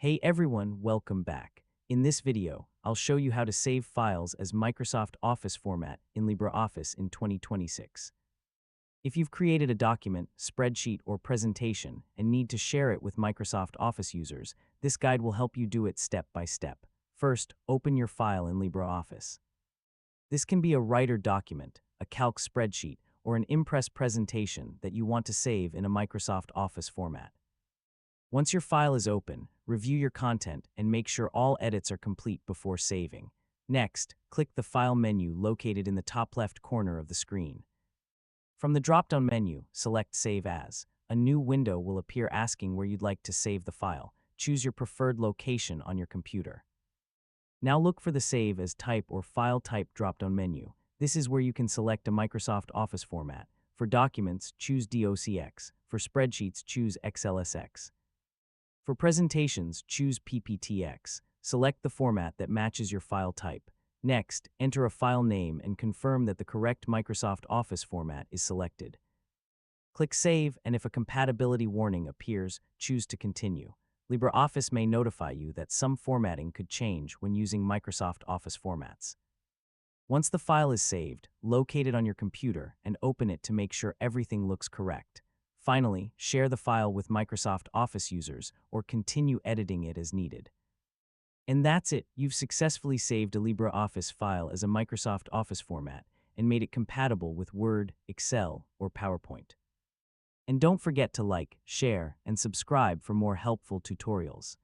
Hey everyone, welcome back. In this video, I'll show you how to save files as Microsoft Office format in LibreOffice in 2026. If you've created a document, spreadsheet, or presentation and need to share it with Microsoft Office users, this guide will help you do it step by step. First, open your file in LibreOffice. This can be a Writer document, a Calc spreadsheet, or an Impress presentation that you want to save in a Microsoft Office format. Once your file is open, review your content and make sure all edits are complete before saving. Next, click the File menu located in the top left corner of the screen. From the drop-down menu, select Save As. A new window will appear asking where you'd like to save the file. Choose your preferred location on your computer. Now look for the Save as Type or File Type drop-down menu. This is where you can select a Microsoft Office format. For documents, choose DOCX. For spreadsheets, choose XLSX. For presentations, choose PPTX. Select the format that matches your file type. Next, enter a file name and confirm that the correct Microsoft Office format is selected. Click Save, and if a compatibility warning appears, choose to continue. LibreOffice may notify you that some formatting could change when using Microsoft Office formats. Once the file is saved, locate it on your computer and open it to make sure everything looks correct. Finally, share the file with Microsoft Office users or continue editing it as needed. And that's it. You've successfully saved a LibreOffice file as a Microsoft Office format and made it compatible with Word, Excel, or PowerPoint. And don't forget to like, share, and subscribe for more helpful tutorials.